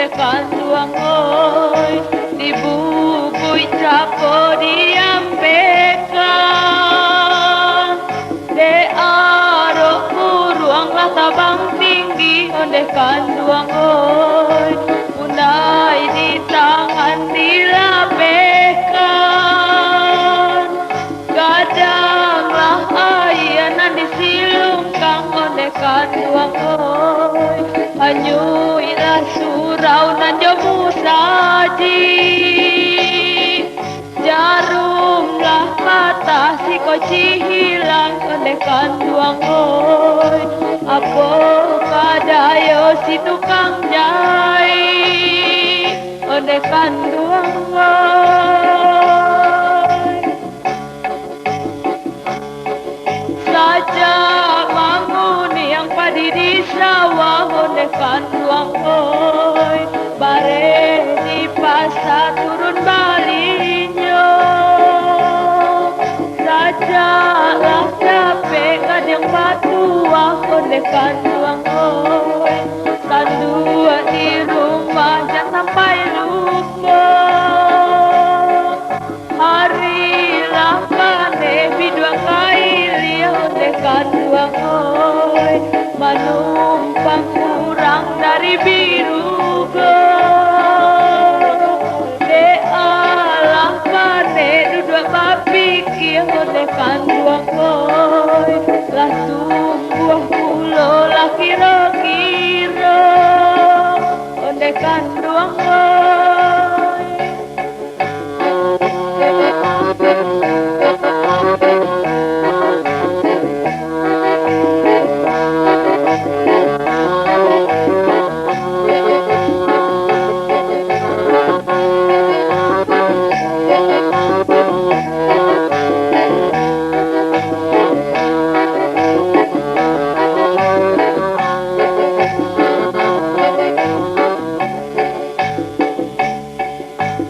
ondekan tuang oi dibubui capo diampekan de aro ruanglah tabang tinggi ondekan tuang oi unai di tangan dilapekan gadanglah ayanan disilungkang ondekan tuang oi hanyuilah surau nan jomu saji jarumlah patah si koci hilang ondekan tuang oi apo kadayo si tukang jai ondekan tuang oi saja manguni yang padi di sawah ondekan tuang oi bare di pasar turun balinyo sajalah capek kadang batuah ondekan tuang oi tandua di rumah jangan sampai lupa harilah pane bidua kaili ondekan tuang oi manumpang kurang dari birugo de alah pane duduk bapiki ondekan tuang oi lah tumbuh pulo lah kira-kira ondekan tuang oi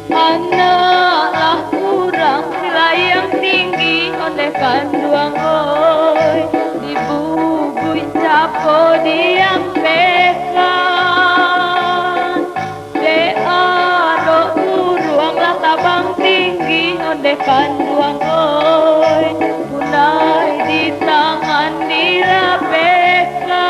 Anaklah kurang sila yang tinggi ondekan tuang oi dibubui capo diampekan de aro ruanglah tabang tinggi ondekan tuang oi unai di tangan dilapekan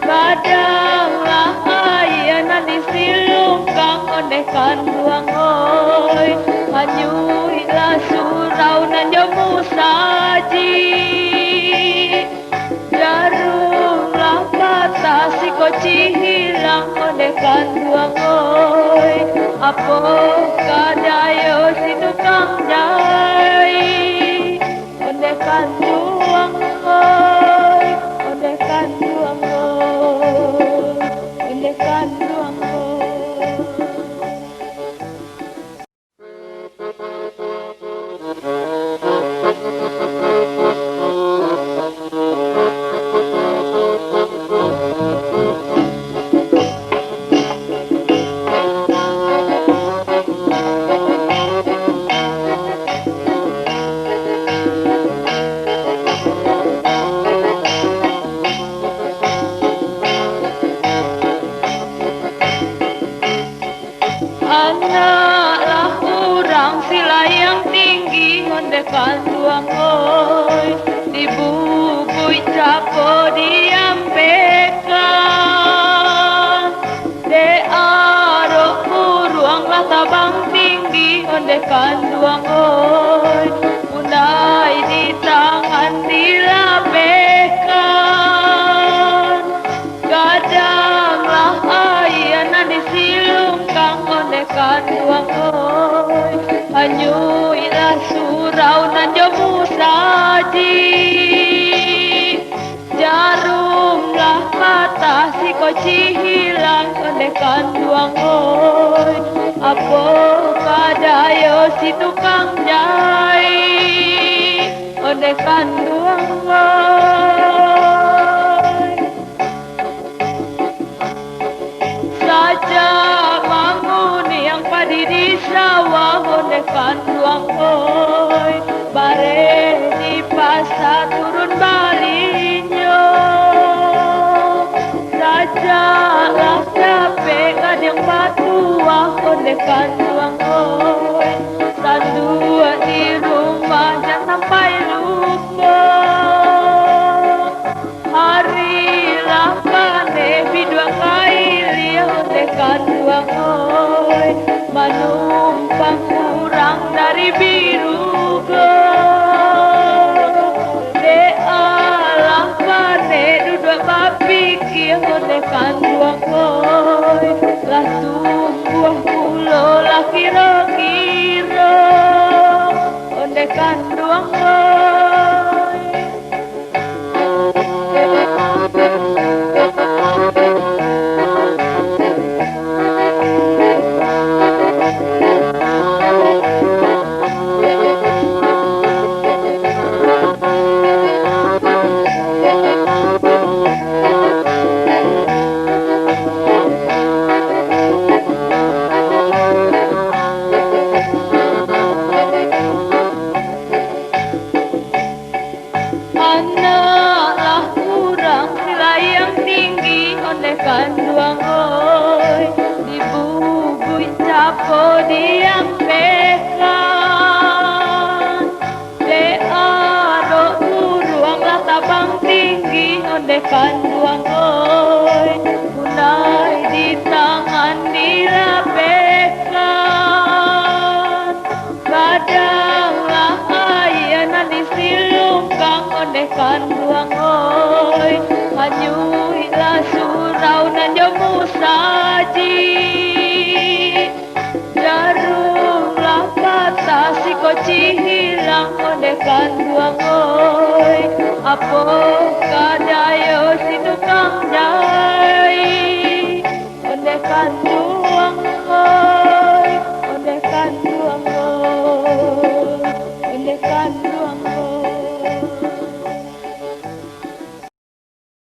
kadanglah ayanan disilungkang ondekan tuang oi hanyuilah surau nan jomu saji jarumlah patah si koci hilang ondekan tuang oi apo kadayo si tukang jai ondekan tuang oi ondekan tuang oi ondekan tuang oi Anaklah kurang sila yang tinggi ondekan tuang oi dibubui capo diampekan de aro ruanglah tabang tinggi ondekan tuang oi unai di tangan dilapekan gadanglah ayanan disilungkang ondekan tuang oi hanyuilah surau nan jomu saji jarumlah patah si koci hilang ondekan tuang oi apo kadayo si tukang jai ondekan tuang oi saja manguni yang padi di sawah ondekan tuang oi bare di pasar turun balinyo sajalah buah ondekan duang oi. Tandua di rumah jangan sampai lupa. Hari lapane bidua kaili ondekan duang oi. Manumpang kurang dari birugo. De alah pane duduk bapikir ondekan duang oi. Lah tumbuh pulo lah kira-kira ondekan duang oi. Anaklah kurang nilai yang tinggi ondekan duang oi. Dibubui capo diampekan. Le ado turuang lah tabang tinggi ondekan duang oi. Punai di tangan dirapekan. Kadanglah ayanan disilungkang ondekan duang oi. Hanyuilah surau nan jomu saji. Jarumlah kata si koci hilang ondekan duang oi. Apo kadayo si tukang jai ondekan duang